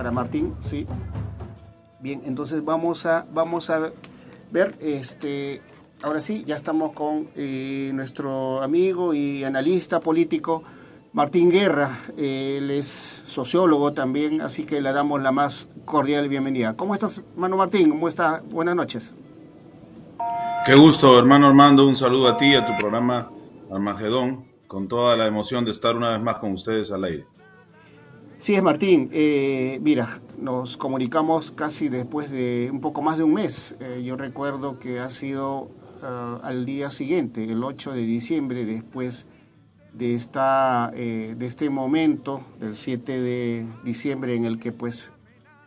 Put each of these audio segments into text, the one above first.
para Martín, sí. Bien, entonces vamos a ver, ahora sí, ya estamos con nuestro amigo y analista político Martín Guerra. Él es sociólogo también, así que le damos la más cordial bienvenida. ¿Cómo estás, hermano Martín? ¿Cómo está? Buenas noches. Qué gusto, hermano Armando. Un saludo a ti y a tu programa Armagedón, con toda la emoción de estar una vez más con ustedes al aire. Sí, es Martín. Mira, nos comunicamos casi después de un poco más de un mes. Yo recuerdo que ha sido al día siguiente, el 8 de diciembre, después de este momento, el 7 de diciembre, en el que pues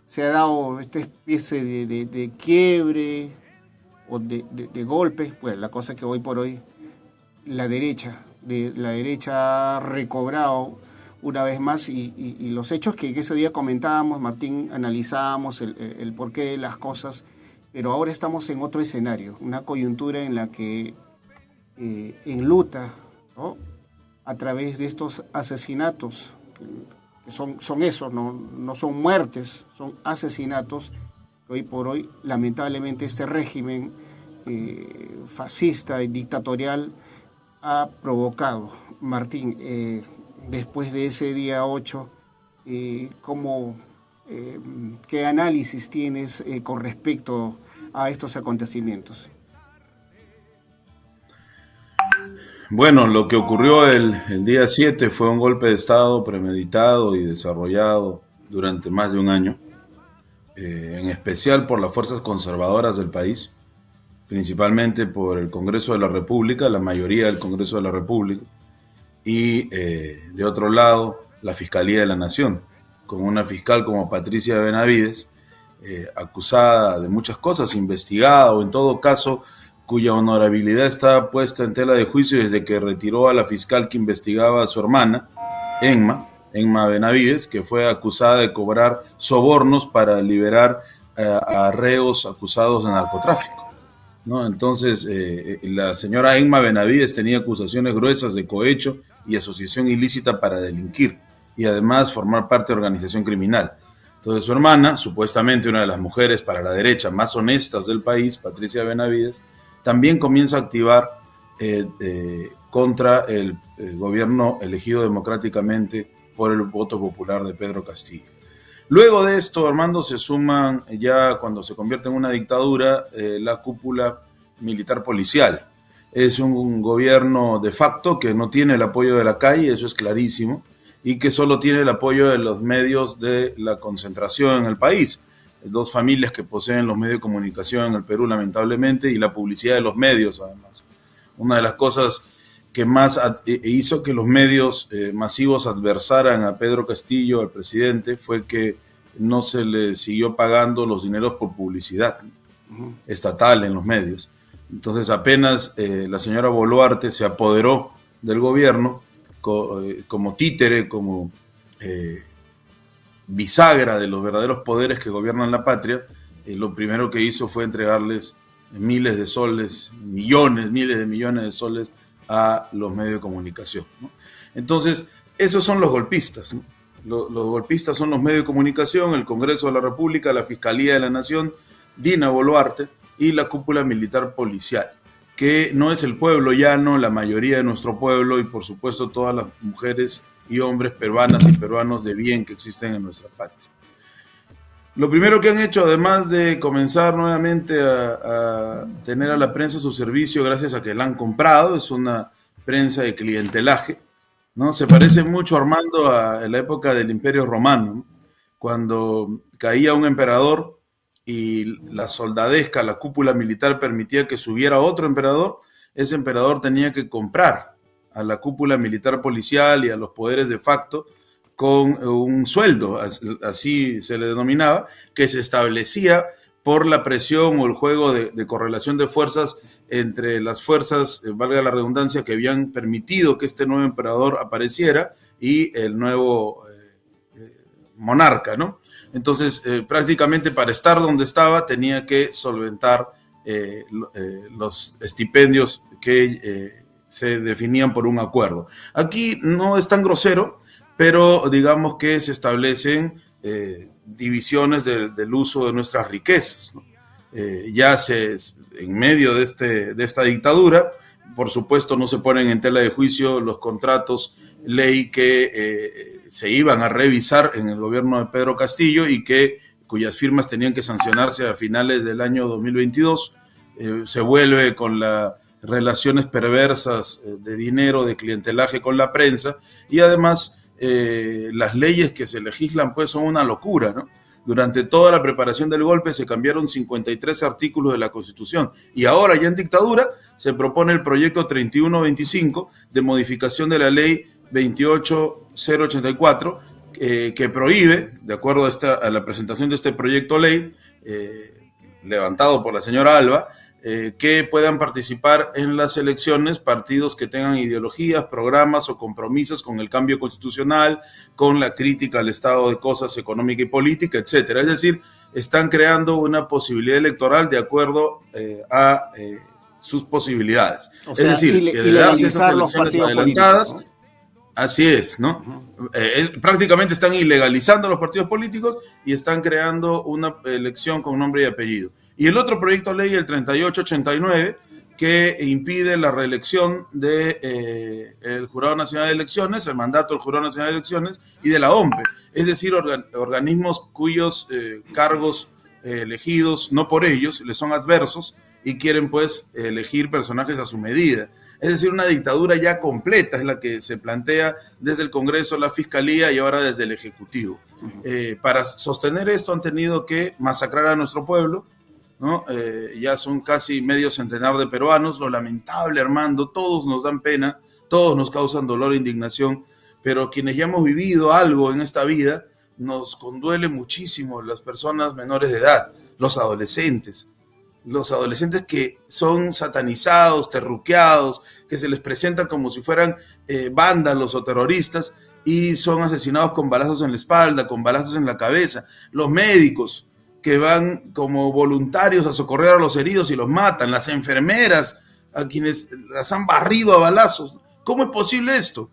se ha dado esta especie de quiebre o de golpe. Pues la cosa es que hoy por hoy la derecha ha recobrado una vez más y los hechos que ese día comentábamos, Martín, analizábamos el porqué de las cosas, pero ahora estamos en otro escenario, una coyuntura en la que enluta, ¿no?, a través de estos asesinatos, que son eso, no son muertes, son asesinatos, que hoy por hoy, lamentablemente, este régimen fascista y dictatorial ha provocado. Martín, después de ese día 8, ¿cómo, ¿qué análisis tienes con respecto a estos acontecimientos? Bueno, lo que ocurrió el día 7 fue un golpe de Estado premeditado y desarrollado durante más de un año, en especial por las fuerzas conservadoras del país, principalmente por el Congreso de la República, la mayoría del Congreso de la República, y de otro lado, la Fiscalía de la Nación, con una fiscal como Patricia Benavides, acusada de muchas cosas, investigada o en todo caso cuya honorabilidad está puesta en tela de juicio desde que retiró a la fiscal que investigaba a su hermana, Enma Benavides, que fue acusada de cobrar sobornos para liberar a reos acusados de narcotráfico, ¿no? Entonces, la señora Enma Benavides tenía acusaciones gruesas de cohecho y asociación ilícita para delinquir, y además formar parte de organización criminal. Entonces, su hermana, supuestamente una de las mujeres para la derecha más honestas del país, Patricia Benavides, también comienza a activar contra el gobierno elegido democráticamente por el voto popular de Pedro Castillo. Luego de esto, Armando, se suman ya cuando se convierte en una dictadura la cúpula militar policial. Es un gobierno de facto que no tiene el apoyo de la calle, eso es clarísimo, y que solo tiene el apoyo de los medios de la concentración en el país. Dos familias que poseen los medios de comunicación en el Perú, lamentablemente, y la publicidad de los medios, además. Una de las cosas que más hizo que los medios masivos adversaran a Pedro Castillo, al presidente, fue que no se le siguió pagando los dineros por publicidad estatal en los medios. Entonces apenas la señora Boluarte se apoderó del gobierno como títere, como bisagra de los verdaderos poderes que gobiernan la patria, lo primero que hizo fue entregarles miles de soles, miles de millones de soles a los medios de comunicación, ¿no? Entonces, esos son los golpistas, ¿no? Los golpistas son los medios de comunicación, el Congreso de la República, la Fiscalía de la Nación, Dina Boluarte y la cúpula militar policial, que no es el pueblo llano, la mayoría de nuestro pueblo y por supuesto todas las mujeres y hombres peruanas y peruanos de bien que existen en nuestra patria. Lo primero que han hecho, además de comenzar nuevamente a tener a la prensa a su servicio gracias a que la han comprado, es una prensa de clientelaje, ¿no? Se parece mucho, Armando, a la época del Imperio Romano, ¿no? Cuando caía un emperador y la soldadesca, la cúpula militar permitía que subiera otro emperador, ese emperador tenía que comprar a la cúpula militar policial y a los poderes de facto con un sueldo, así se le denominaba, que se establecía por la presión o el juego de correlación de fuerzas entre las fuerzas, valga la redundancia, que habían permitido que este nuevo emperador apareciera y el nuevo monarca, ¿no? Entonces, prácticamente para estar donde estaba tenía que solventar los estipendios que se definían por un acuerdo. Aquí no es tan grosero, pero digamos que se establecen divisiones del uso de nuestras riquezas, ¿no? En medio de esta dictadura, por supuesto no se ponen en tela de juicio los contratos ley que se iban a revisar en el gobierno de Pedro Castillo y cuyas firmas tenían que sancionarse a finales del año 2022. Se vuelve con las relaciones perversas de dinero, de clientelaje con la prensa, y además las leyes que se legislan pues son una locura, ¿no? Durante toda la preparación del golpe se cambiaron 53 artículos de la Constitución y ahora ya en dictadura se propone el proyecto 3125 de modificación de la ley 28084 que prohíbe, de acuerdo a la presentación de este proyecto ley levantado por la señora Alba, que puedan participar en las elecciones partidos que tengan ideologías, programas o compromisos con el cambio constitucional, con la crítica al estado de cosas económica y política, etcétera. Es decir, están creando una posibilidad electoral de acuerdo a sus posibilidades. O sea, es decir, que de darse esas elecciones adelantadas, ¿no? Así es, ¿no? Prácticamente están ilegalizando los partidos políticos y están creando una elección con nombre y apellido. Y el otro proyecto de ley, el 3889, que impide la reelección del Jurado Nacional de Elecciones, el mandato del Jurado Nacional de Elecciones y de la OMPE, es decir, organismos cuyos cargos elegidos no por ellos les son adversos y quieren pues elegir personajes a su medida. Es decir, una dictadura ya completa es la que se plantea desde el Congreso, la Fiscalía y ahora desde el Ejecutivo. Para sostener esto han tenido que masacrar a nuestro pueblo, ¿no? Ya son casi medio centenar de peruanos. Lo lamentable, Armando, todos nos dan pena, todos nos causan dolor e indignación, pero quienes ya hemos vivido algo en esta vida, nos conduele muchísimo las personas menores de edad, los adolescentes que son satanizados, terruqueados, que se les presenta como si fueran vándalos o terroristas y son asesinados con balazos en la espalda, con balazos en la cabeza. Los médicos que van como voluntarios a socorrer a los heridos y los matan, las enfermeras a quienes las han barrido a balazos. ¿Cómo es posible esto?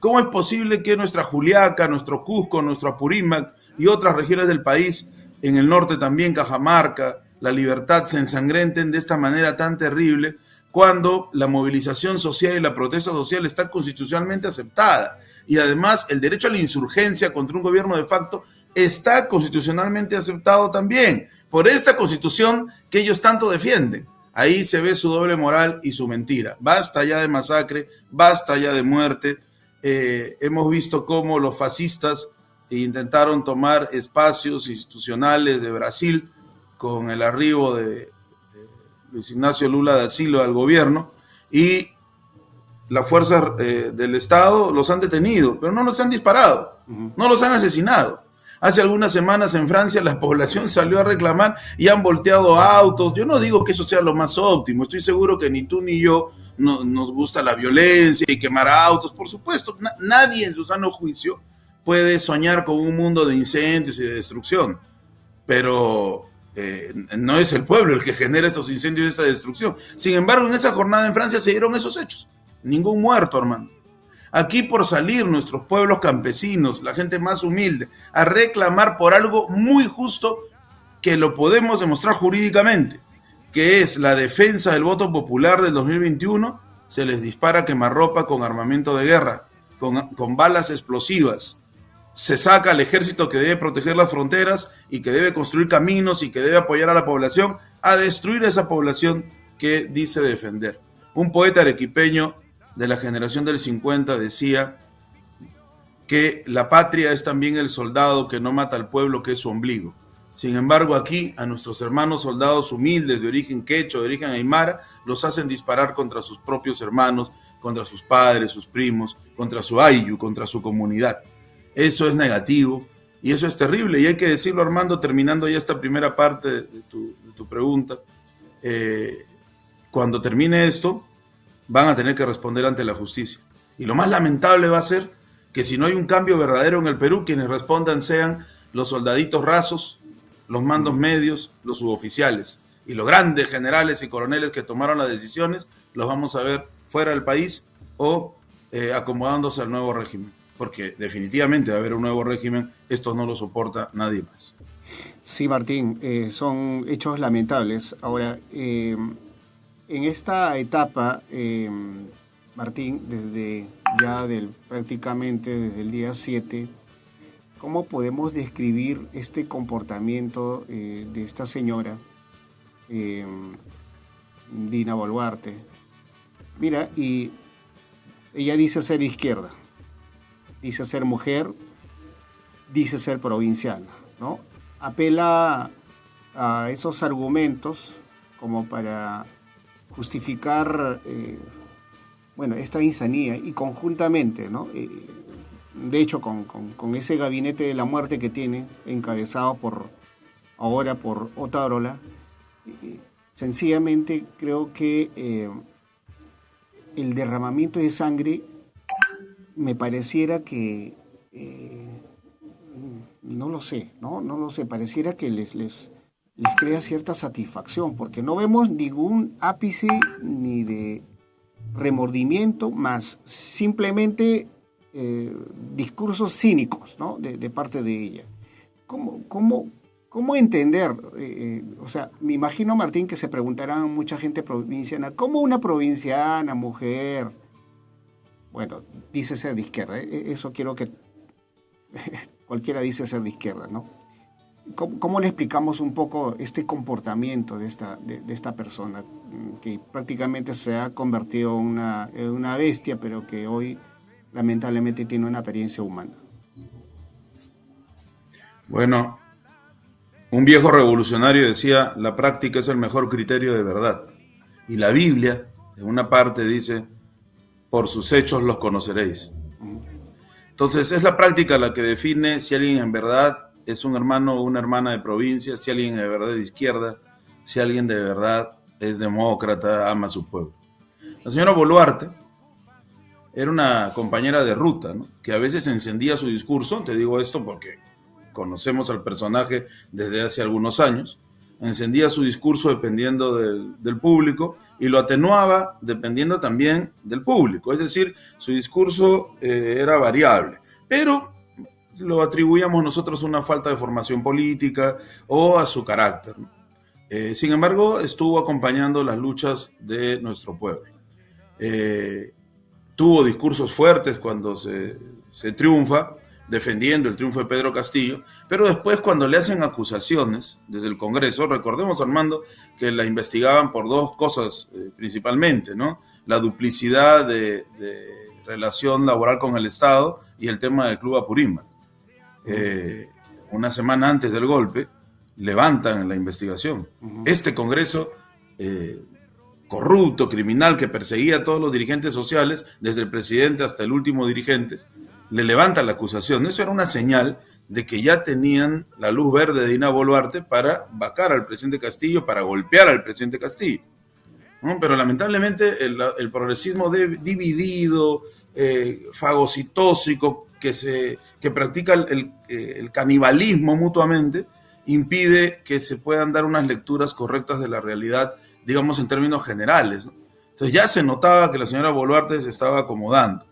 ¿Cómo es posible que nuestra Juliaca, nuestro Cusco, nuestro Apurímac y otras regiones del país, en el norte también, Cajamarca, La Libertad, se ensangrenten de esta manera tan terrible cuando la movilización social y la protesta social está constitucionalmente aceptada? Y además el derecho a la insurgencia contra un gobierno de facto está constitucionalmente aceptado también por esta constitución que ellos tanto defienden. Ahí se ve su doble moral y su mentira. Basta ya de masacre, basta ya de muerte. Hemos visto cómo los fascistas intentaron tomar espacios institucionales de Brasil con el arribo de Luis Ignacio Lula da Silva al gobierno, y las fuerzas del Estado los han detenido, pero no los han disparado, no los han asesinado. Hace algunas semanas en Francia la población salió a reclamar y han volteado autos. Yo no digo que eso sea lo más óptimo, estoy seguro que ni tú ni yo nos gusta la violencia y quemar autos, por supuesto. Nadie en su sano juicio puede soñar con un mundo de incendios y de destrucción, pero no es el pueblo el que genera esos incendios y esta destrucción. Sin embargo, en esa jornada en Francia se dieron esos hechos. Ningún muerto, hermano. Aquí, por salir nuestros pueblos campesinos, la gente más humilde, a reclamar por algo muy justo que lo podemos demostrar jurídicamente, que es la defensa del voto popular del 2021, se les dispara quemarropa con armamento de guerra, con balas explosivas. Se saca al ejército que debe proteger las fronteras y que debe construir caminos y que debe apoyar a la población a destruir a esa población que dice defender. Un poeta arequipeño de la generación del 50 decía que la patria es también el soldado que no mata al pueblo, que es su ombligo. Sin embargo, aquí a nuestros hermanos soldados humildes de origen quechua, de origen aymara, los hacen disparar contra sus propios hermanos, contra sus padres, sus primos, contra su ayllu, contra su comunidad. Eso es negativo y eso es terrible, y hay que decirlo, Armando, terminando ya esta primera parte de tu pregunta. Cuando termine esto, van a tener que responder ante la justicia. Y lo más lamentable va a ser que si no hay un cambio verdadero en el Perú, quienes respondan sean los soldaditos rasos, los mandos medios, los suboficiales. Y los grandes generales y coroneles que tomaron las decisiones, los vamos a ver fuera del país o acomodándose al nuevo régimen. porque definitivamente va a haber un nuevo régimen, esto no lo soporta nadie más. Sí, Martín, son hechos lamentables. Ahora, en esta etapa, Martín, prácticamente desde el día 7, ¿cómo podemos describir este comportamiento de esta señora, Dina Boluarte? Mira, y ella dice ser izquierda, dice ser mujer, dice ser provinciana, ¿no? Apela a esos argumentos como para justificar esta insanía, y conjuntamente, ¿no? De hecho, con ese gabinete de la muerte que tiene, encabezado ahora por Otárola, sencillamente creo que el derramamiento de sangre me pareciera que no lo sé, ¿no? No lo sé, pareciera que les crea cierta satisfacción, porque no vemos ningún ápice ni de remordimiento, más simplemente discursos cínicos, ¿no? de parte de ella. ¿Cómo entender? O sea, me imagino, Martín, que se preguntarán mucha gente provinciana, ¿cómo una provinciana, mujer? Bueno, dice ser de izquierda, eso quiero que cualquiera dice ser de izquierda, ¿no? ¿Cómo le explicamos un poco este comportamiento de esta persona que prácticamente se ha convertido en una bestia, pero que hoy lamentablemente tiene una apariencia humana? Bueno, un viejo revolucionario decía, la práctica es el mejor criterio de verdad. Y la Biblia, en una parte, dice, por sus hechos los conoceréis. Entonces, es la práctica la que define si alguien en verdad es un hermano o una hermana de provincia, si alguien de verdad es de izquierda, si alguien de verdad es demócrata, ama a su pueblo. La señora Boluarte era una compañera de ruta, ¿no? Que a veces encendía su discurso, te digo esto porque conocemos al personaje desde hace algunos años, encendía su discurso dependiendo del público y lo atenuaba dependiendo también del público, es decir, su discurso era variable, pero lo atribuíamos nosotros a una falta de formación política o a su carácter, ¿no? Sin embargo, estuvo acompañando las luchas de nuestro pueblo. Tuvo discursos fuertes cuando se triunfa, defendiendo el triunfo de Pedro Castillo, pero después cuando le hacen acusaciones desde el Congreso, recordemos, Armando, que la investigaban por dos cosas principalmente, ¿no? La duplicidad de relación laboral con el Estado y el tema del Club Apurímac. Una semana antes del golpe, levantan la investigación. Este Congreso corrupto, criminal, que perseguía a todos los dirigentes sociales, desde el presidente hasta el último dirigente, le levanta la acusación. Eso era una señal de que ya tenían la luz verde de Dina Boluarte para vacar al presidente Castillo, para golpear al presidente Castillo, ¿no? Pero lamentablemente el progresismo dividido, fagocitósico, que practica el canibalismo mutuamente, impide que se puedan dar unas lecturas correctas de la realidad, digamos en términos generales, ¿no? Entonces ya se notaba que la señora Boluarte se estaba acomodando.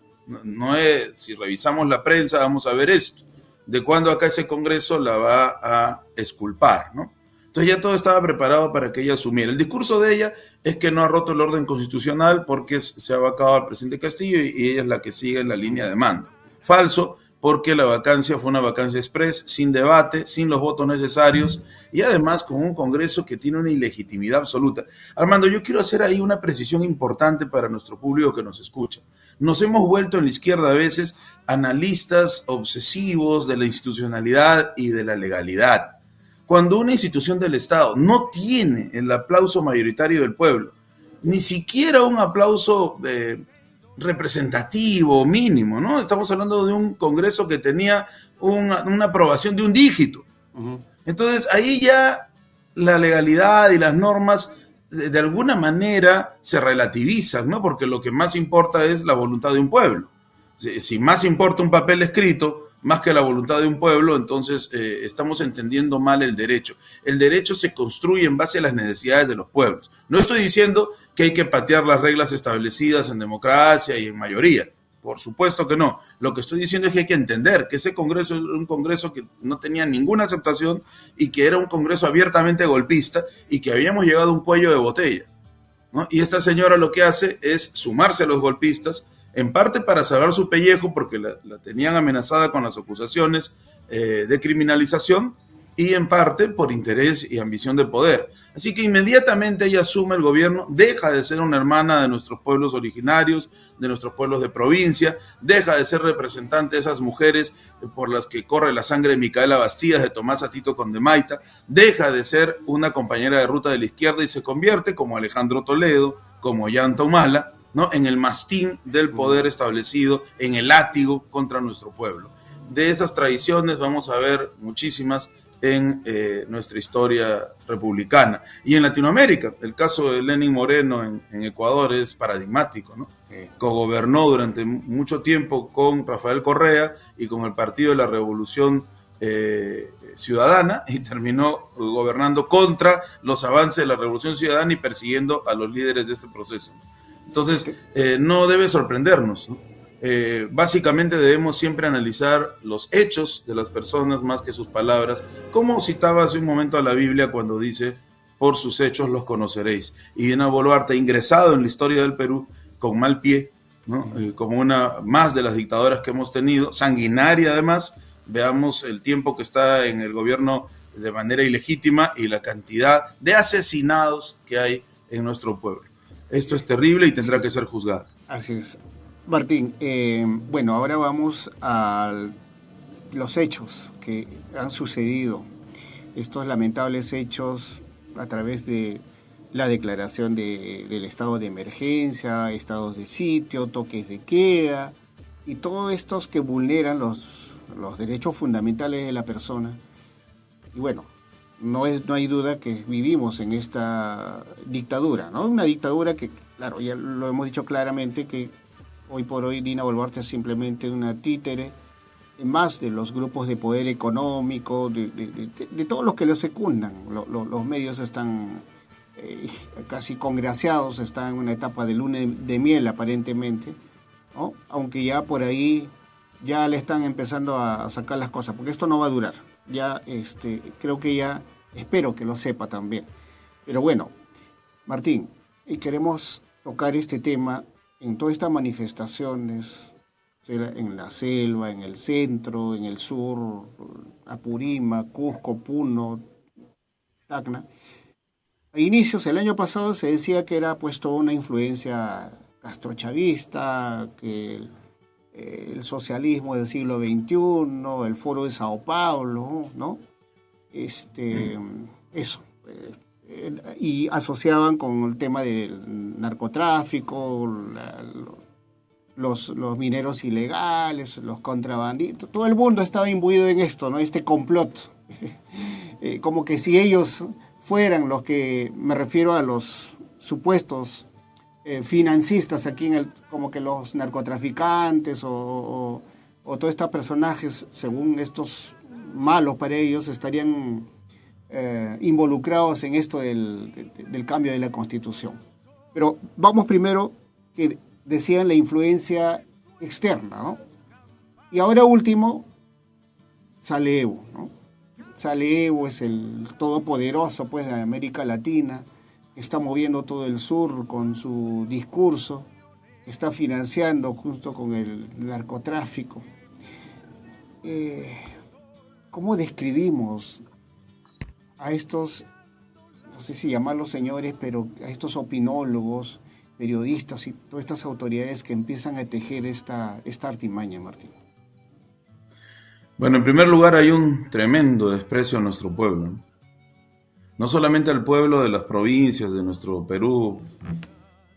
No es, si revisamos la prensa vamos a ver esto, de cuándo acá ese Congreso la va a exculpar, ¿no? Entonces ya todo estaba preparado para que ella asumiera. El discurso de ella es que no ha roto el orden constitucional porque se ha vacado al presidente Castillo y ella es la que sigue en la línea de mando. Falso, porque la vacancia fue una vacancia express, sin debate, sin los votos necesarios y además con un Congreso que tiene una ilegitimidad absoluta. Armando, yo quiero hacer ahí una precisión importante para nuestro público que nos escucha. Nos hemos vuelto en la izquierda a veces analistas obsesivos de la institucionalidad y de la legalidad. Cuando una institución del Estado no tiene el aplauso mayoritario del pueblo, ni siquiera un aplauso representativo mínimo, ¿no? Estamos hablando de un Congreso que tenía una aprobación de un dígito. Entonces ahí ya la legalidad y las normas de alguna manera se relativizan, ¿no? Porque lo que más importa es la voluntad de un pueblo. Si más importa un papel escrito más que la voluntad de un pueblo, entonces estamos entendiendo mal el derecho. El derecho se construye en base a las necesidades de los pueblos. No estoy diciendo que hay que patear las reglas establecidas en democracia y en mayoría, Por supuesto que no. Lo que estoy diciendo es que hay que entender que ese Congreso era un Congreso que no tenía ninguna aceptación y que era un Congreso abiertamente golpista y que habíamos llegado a un cuello de botella, ¿no? Y esta señora lo que hace es sumarse a los golpistas, en parte para salvar su pellejo, porque la tenían amenazada con las acusaciones de criminalización, y en parte por interés y ambición de poder. Así que inmediatamente ella asume el gobierno, deja de ser una hermana de nuestros pueblos originarios, de nuestros pueblos de provincia, deja de ser representante de esas mujeres por las que corre la sangre de Micaela Bastidas, de Tomás Atito Condemaita, deja de ser una compañera de ruta de la izquierda y se convierte, como Alejandro Toledo, como Ollanta Humala, ¿no?, en el mastín del poder establecido, en el látigo contra nuestro pueblo. De esas tradiciones vamos a ver muchísimas en nuestra historia republicana. Y en Latinoamérica, el caso de Lenín Moreno en Ecuador es paradigmático, ¿no? Cogobernó durante mucho tiempo con Rafael Correa y con el Partido de la Revolución Ciudadana, y terminó gobernando contra los avances de la Revolución Ciudadana y persiguiendo a los líderes de este proceso. Entonces, no debe sorprendernos, ¿no? Básicamente debemos siempre analizar los hechos de las personas más que sus palabras, como citaba hace un momento a la Biblia cuando dice: por sus hechos los conoceréis. Y Dina Boluarte, ingresado en la historia del Perú con mal pie, ¿no? Como una más de las dictadoras que hemos tenido, sanguinaria además. Veamos el tiempo que está en el gobierno de manera ilegítima y la cantidad de asesinados que hay en nuestro pueblo. Esto es terrible y tendrá que ser juzgado. Así es. Martín, bueno, ahora vamos a los hechos que han sucedido, estos lamentables hechos a través de la declaración del estado de emergencia, estados de sitio, toques de queda y todos estos que vulneran los derechos fundamentales de la persona. Y bueno, no hay duda que vivimos en esta dictadura, ¿no? Una dictadura que, claro, ya lo hemos dicho claramente, que hoy por hoy Dina Boluarte es simplemente una títere más de los grupos de poder económico, de todos los que le secundan. Los medios están casi congraciados, están en una etapa de luna de miel aparentemente, ¿no? Aunque ya por ahí ya le están empezando a sacar las cosas, porque esto no va a durar. Ya creo que ya, espero que lo sepa también. Pero bueno, Martín, y queremos tocar este tema en todas estas manifestaciones, en la selva, en el centro, en el sur, Apurímac, Cusco, Puno, Tacna. A inicios, el año pasado, se decía que era puesto una influencia castrochavista, que el socialismo del siglo XXI, el Foro de Sao Paulo, ¿no? Eso. Y asociaban con el tema del narcotráfico, los mineros ilegales, los contrabandistas. Todo el mundo estaba imbuido en esto, ¿no? Este complot. Como que si ellos fueran los que, me refiero a los supuestos financistas aquí como que los narcotraficantes o todos estos personajes, según estos malos para ellos, estarían involucrados en esto del cambio de la Constitución. Pero vamos primero, que decían la influencia externa, ¿no? Y ahora último, sale Evo, ¿no? Sale Evo, es el todopoderoso, pues, de América Latina, está moviendo todo el sur con su discurso, está financiando junto con el narcotráfico. ¿Cómo describimos a estos, no sé si llamarlos señores, pero a estos opinólogos, periodistas y todas estas autoridades que empiezan a tejer esta artimaña, Martín? Bueno, en primer lugar hay un tremendo desprecio a nuestro pueblo, ¿no? No solamente al pueblo de las provincias, de nuestro Perú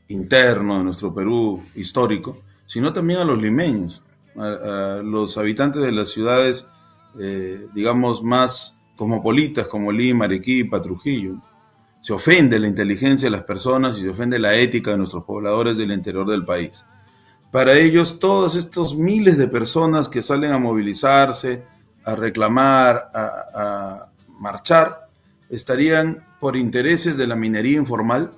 interno, de nuestro Perú histórico, sino también a los limeños, a los habitantes de las ciudades, digamos, más cosmopolitas como Lima, Arequipa, Trujillo. Se ofende la inteligencia de las personas y se ofende la ética de nuestros pobladores del interior del país. Para ellos, todos estos miles de personas que salen a movilizarse, a reclamar, a marchar, estarían por intereses de la minería informal,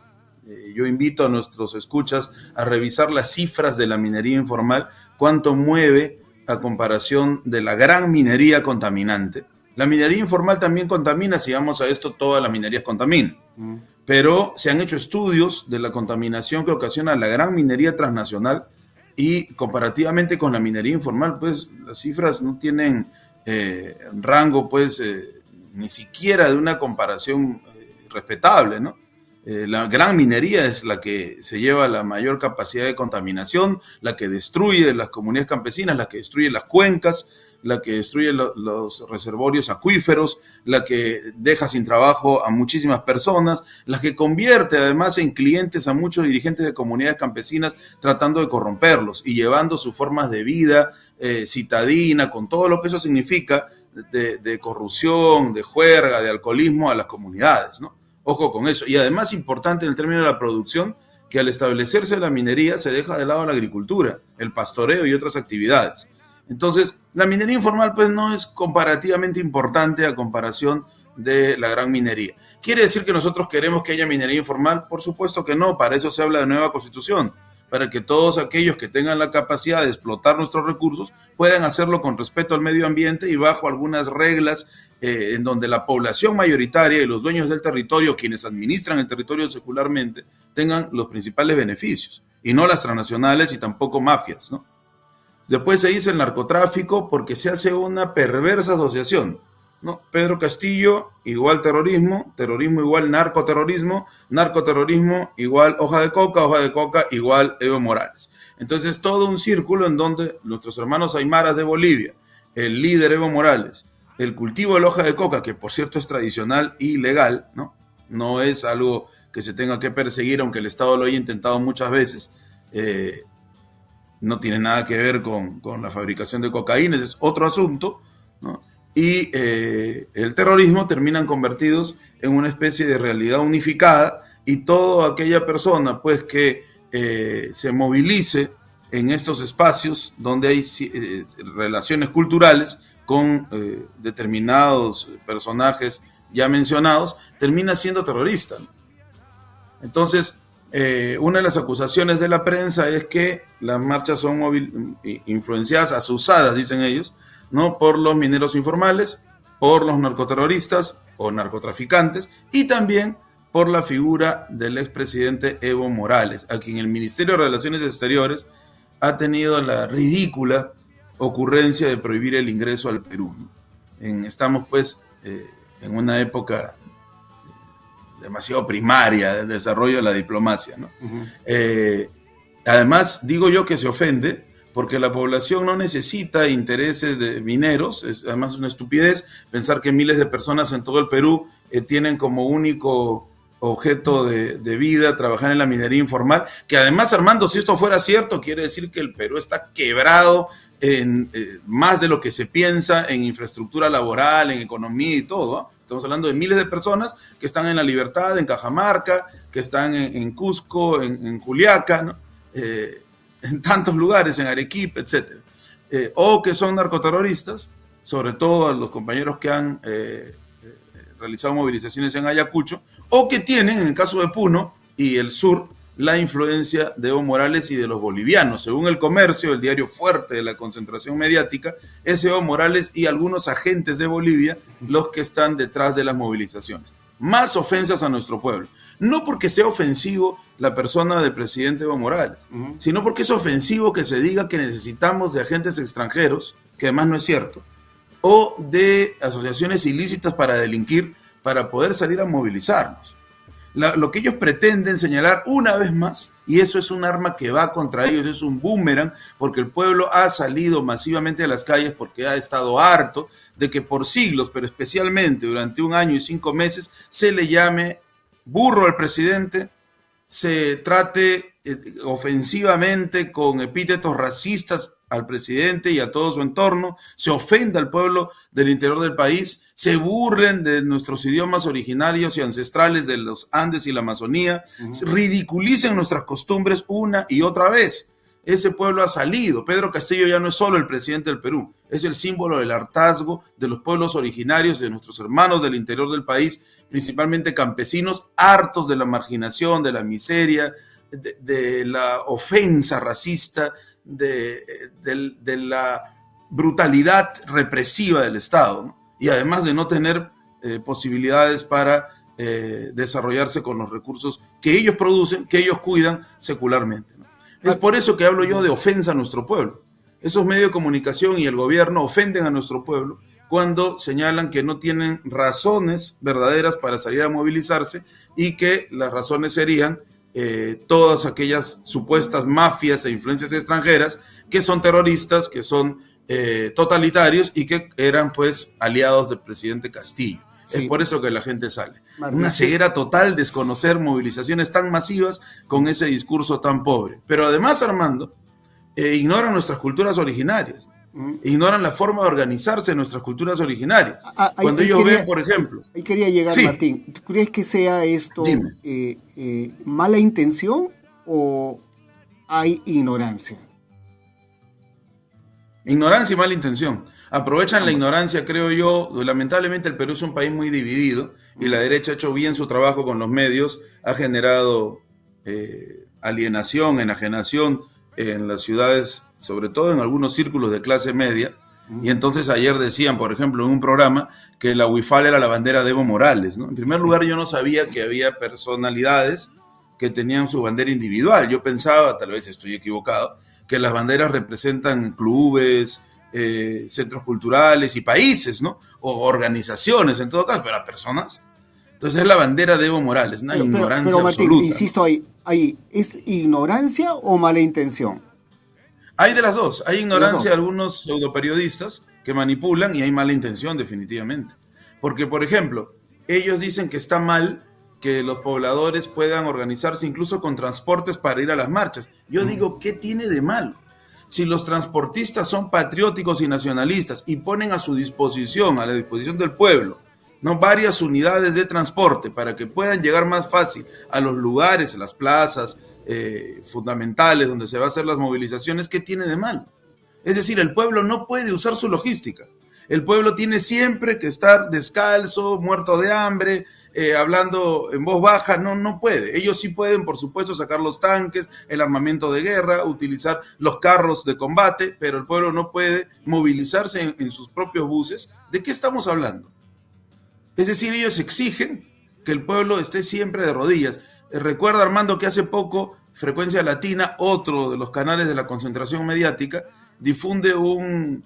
yo invito a nuestros escuchas a revisar las cifras de la minería informal, cuánto mueve a comparación de la gran minería contaminante. La minería informal también contamina, si vamos a esto, todas las minerías contaminan. Pero se han hecho estudios de la contaminación que ocasiona la gran minería transnacional y comparativamente con la minería informal, pues las cifras no tienen rango, pues ni siquiera de una comparación respetable, ¿no? La gran minería es la que se lleva la mayor capacidad de contaminación, la que destruye las comunidades campesinas, la que destruye las cuencas, la que destruye los reservorios acuíferos, la que deja sin trabajo a muchísimas personas, la que convierte además en clientes a muchos dirigentes de comunidades campesinas tratando de corromperlos y llevando sus formas de vida citadina, con todo lo que eso significa de corrupción, de juerga, de alcoholismo a las comunidades, ¿no? Ojo con eso. Y además importante en el término de la producción, que al establecerse la minería se deja de lado la agricultura, el pastoreo y otras actividades. Entonces, la minería informal pues no es comparativamente importante a comparación de la gran minería. ¿Quiere decir que nosotros queremos que haya minería informal? Por supuesto que no, para eso se habla de nueva constitución, para que todos aquellos que tengan la capacidad de explotar nuestros recursos puedan hacerlo con respeto al medio ambiente y bajo algunas reglas en donde la población mayoritaria y los dueños del territorio, quienes administran el territorio secularmente, tengan los principales beneficios, y no las transnacionales y tampoco mafias, ¿no? Después se dice el narcotráfico porque se hace una perversa asociación, ¿no? Pedro Castillo igual terrorismo, terrorismo igual narcoterrorismo, narcoterrorismo igual hoja de coca igual Evo Morales. Entonces todo un círculo en donde nuestros hermanos aymaras de Bolivia, el líder Evo Morales, el cultivo de la hoja de coca, que por cierto es tradicional y legal, ¿no? No es algo que se tenga que perseguir, aunque el Estado lo haya intentado muchas veces, no tiene nada que ver con la fabricación de cocaína, es otro asunto, ¿no? Y el terrorismo terminan convertidos en una especie de realidad unificada, y toda aquella persona pues que se movilice en estos espacios donde hay relaciones culturales con determinados personajes ya mencionados, termina siendo terrorista, ¿no? Entonces, una de las acusaciones de la prensa es que las marchas son influenciadas, asusadas, dicen ellos, ¿no? Por los mineros informales, por los narcoterroristas o narcotraficantes, y también por la figura del expresidente Evo Morales, a quien el Ministerio de Relaciones Exteriores ha tenido la ridícula ocurrencia de prohibir el ingreso al Perú, ¿no? Estamos pues en una época demasiado primaria del desarrollo de la diplomacia, ¿no? Además, digo yo que se ofende porque la población no necesita intereses de mineros. Es además una estupidez pensar que miles de personas en todo el Perú tienen como único objeto de vida trabajar en la minería informal, que además, Armando, si esto fuera cierto, quiere decir que el Perú está quebrado en más de lo que se piensa en infraestructura laboral, en economía y todo, ¿no? Estamos hablando de miles de personas que están en La Libertad, en Cajamarca, que están en Cusco, en Juliaca, ¿no? En tantos lugares, en Arequipa, etc. O que son narcoterroristas, sobre todo a los compañeros que han realizado movilizaciones en Ayacucho, o que tienen, en el caso de Puno y el sur, la influencia de Evo Morales y de los bolivianos. Según El Comercio, el diario fuerte de la concentración mediática, es Evo Morales y algunos agentes de Bolivia los que están detrás de las movilizaciones. Más ofensas a nuestro pueblo. No porque sea ofensivo la persona del presidente Evo Morales, sino porque es ofensivo que se diga que necesitamos de agentes extranjeros, que además no es cierto, o de asociaciones ilícitas para delinquir, para poder salir a movilizarnos. Lo que ellos pretenden señalar una vez más, y eso es un arma que va contra ellos, es un boomerang, porque el pueblo ha salido masivamente a las calles porque ha estado harto de que por siglos, pero especialmente durante 1 año y 5 meses, se le llame burro al presidente, se trate ofensivamente con epítetos racistas al presidente y a todo su entorno, se ofenda al pueblo del interior del país, se burlen de nuestros idiomas originarios y ancestrales de los Andes y la Amazonía, ridiculicen nuestras costumbres una y otra vez. ese pueblo ha salido. Pedro Castillo ya no es solo el presidente del Perú, es el símbolo del hartazgo de los pueblos originarios, de nuestros hermanos del interior del país, principalmente campesinos, hartos de la marginación, de la miseria, de la ofensa racista, de la brutalidad represiva del Estado, ¿no? Y además de no tener posibilidades para desarrollarse con los recursos que ellos producen, que ellos cuidan secularmente, ¿no? Es por eso que hablo yo de ofensa a nuestro pueblo. Esos medios de comunicación y el gobierno ofenden a nuestro pueblo cuando señalan que no tienen razones verdaderas para salir a movilizarse y que las razones serían todas aquellas supuestas mafias e influencias extranjeras que son terroristas, que son totalitarios y que eran pues aliados del presidente Castillo. Sí. Es por eso que la gente sale. Una ceguera total desconocer movilizaciones tan masivas con ese discurso tan pobre. Pero además, Armando, ignoran nuestras culturas originarias. Ignoran la forma de organizarse en nuestras culturas originarias. Cuando ellos ven, por ejemplo... Ahí quería llegar, sí. Martín. ¿Tú crees que sea esto mala intención o hay ignorancia? Ignorancia y mala intención. Aprovechan la ignorancia, creo yo. Lamentablemente el Perú es un país muy dividido y la derecha ha hecho bien su trabajo con los medios, ha generado alienación, enajenación en las ciudades, sobre todo en algunos círculos de clase media. Y entonces ayer decían, por ejemplo, en un programa que la huifal era la bandera de Evo Morales, ¿no? En primer lugar, yo no sabía que había personalidades que tenían su bandera individual. Yo pensaba, tal vez estoy equivocado, que las banderas representan clubes, centros culturales y países, ¿no? O organizaciones, en todo caso, pero a personas. Entonces es la bandera de Evo Morales, una ignorancia pero Martín, absoluta. Insisto, ahí, ¿es ignorancia o mala intención? Hay de las dos. Hay ignorancia de algunos pseudoperiodistas que manipulan y hay mala intención, definitivamente. Porque, por ejemplo, ellos dicen que está mal que los pobladores puedan organizarse incluso con transportes para ir a las marchas. Yo digo, ¿qué tiene de malo? Si los transportistas son patrióticos y nacionalistas y ponen a su disposición, a la disposición del pueblo, ¿no?, varias unidades de transporte para que puedan llegar más fácil a los lugares, a las plazas fundamentales donde se va a hacer las movilizaciones, ¿qué tiene de malo? Es decir, el pueblo no puede usar su logística. El pueblo tiene siempre que estar descalzo, muerto de hambre, hablando en voz baja. No puede. Ellos sí pueden, por supuesto, sacar los tanques, el armamento de guerra, utilizar los carros de combate, pero el pueblo no puede movilizarse en sus propios buses. ¿De qué estamos hablando? Es decir, ellos exigen que el pueblo esté siempre de rodillas. Recuerda, Armando, que hace poco Frecuencia Latina, otro de los canales de la concentración mediática, difunde un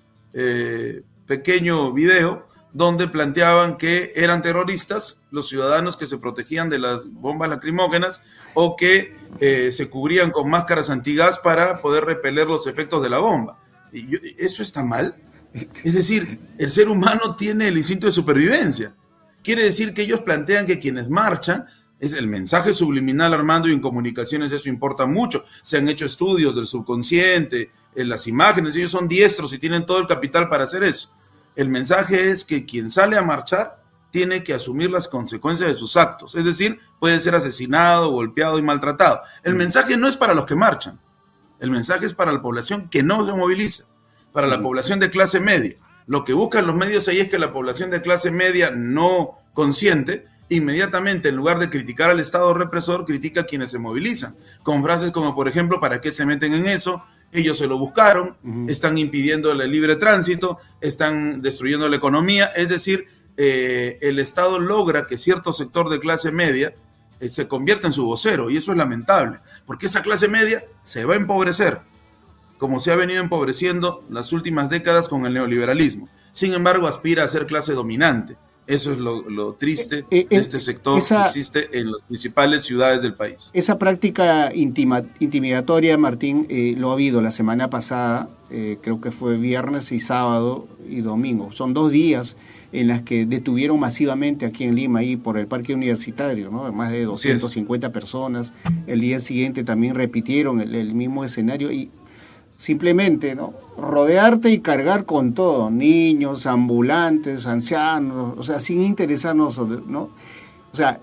pequeño video donde planteaban que eran terroristas los ciudadanos que se protegían de las bombas lacrimógenas o que se cubrían con máscaras antigas para poder repeler los efectos de la bomba. ¿Eso está mal? Es decir, el ser humano tiene el instinto de supervivencia. Quiere decir que ellos plantean que quienes marchan, es el mensaje subliminal, Armando, y en comunicaciones eso importa mucho. Se han hecho estudios del subconsciente, en las imágenes, ellos son diestros y tienen todo el capital para hacer eso. El mensaje es que quien sale a marchar tiene que asumir las consecuencias de sus actos, es decir, puede ser asesinado, golpeado y maltratado. El mensaje no es para los que marchan, el mensaje es para la población que no se moviliza, para la población de clase media. Lo que buscan los medios ahí es que la población de clase media no consciente, inmediatamente, en lugar de criticar al Estado represor, critica a quienes se movilizan, con frases como, por ejemplo, ¿para qué se meten en eso? Ellos se lo buscaron, están impidiendo el libre tránsito, están destruyendo la economía. Es decir, el Estado logra que cierto sector de clase media se convierta en su vocero, y eso es lamentable, porque esa clase media se va a empobrecer, como se ha venido empobreciendo las últimas décadas con el neoliberalismo. Sin embargo, aspira a ser clase dominante. Eso es lo triste de este sector que existe en las principales ciudades del país. Esa práctica intimidatoria, Martín, lo ha habido la semana pasada, creo que fue viernes y sábado y domingo. Son 2 días en las que detuvieron masivamente aquí en Lima, ahí por el parque universitario, ¿no? Más de 250 personas. El día siguiente también repitieron el mismo escenario y simplemente, ¿no?, rodearte y cargar con todo, niños, ambulantes, ancianos, o sea, sin interesarnos, ¿no? O sea,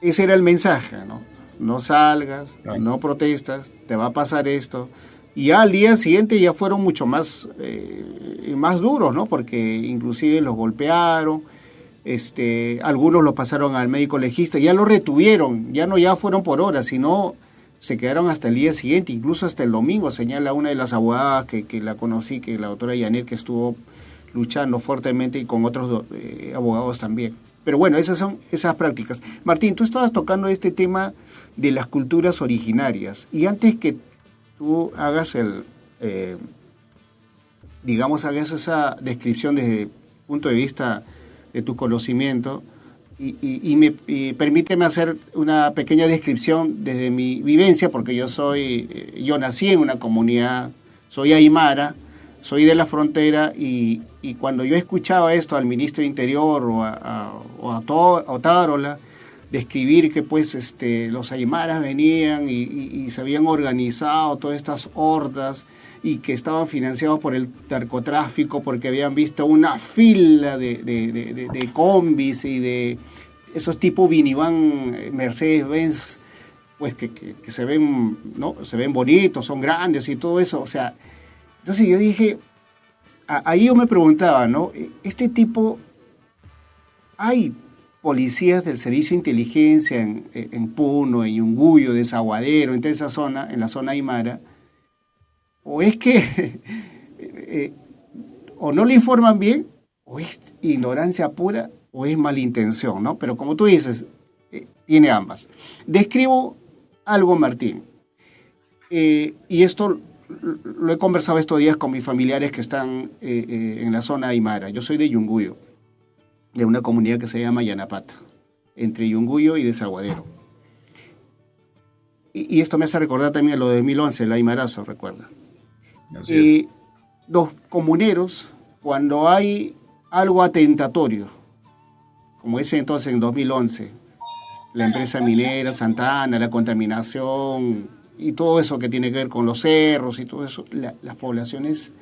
ese era el mensaje, ¿no? No salgas, no protestas, te va a pasar esto, Y ya al día siguiente ya fueron mucho más, más duros, ¿no? Porque inclusive los golpearon, algunos los pasaron al médico legista, ya lo retuvieron, ya fueron por horas, sino se quedaron hasta el día siguiente, incluso hasta el domingo, señala una de las abogadas que la conocí, que la doctora Yanet, que estuvo luchando fuertemente y con otros abogados también. Pero bueno, esas son esas prácticas. Martín, tú estabas tocando este tema de las culturas originarias, y antes que tú hagas hagas esa descripción desde el punto de vista de tu conocimiento, y permíteme hacer una pequeña descripción desde mi vivencia, porque yo nací en una comunidad, soy aymara, soy de la frontera, y cuando yo escuchaba esto al ministro de Interior o a Tarola, describir que pues los aymaras venían y se habían organizado todas estas hordas y que estaban financiados por el narcotráfico porque habían visto una fila de combis y de esos tipos minivan Mercedes-Benz, pues que se ven, ¿no? Se ven bonitos, son grandes y todo eso. O sea, entonces yo dije, ahí yo me preguntaba, ¿no? Este tipo, hay policías del servicio de inteligencia en Puno, en Yunguyo, Desaguadero, en toda esa zona, en la zona aymara, o es que o no le informan bien, o es ignorancia pura, o es malintención, ¿no? Pero como tú dices, tiene ambas. Describo algo, Martín, y esto lo he conversado estos días con mis familiares que están en la zona aymara. Yo soy de Yunguyo, de una comunidad que se llama Yanapata, entre Yunguyo y Desaguadero. Y esto me hace recordar también a lo de 2011, el aymarazo, recuerda. Así es. Los comuneros, cuando hay algo atentatorio, como ese entonces en 2011, la empresa minera Santa Ana, la contaminación y todo eso que tiene que ver con los cerros y todo eso, las poblaciones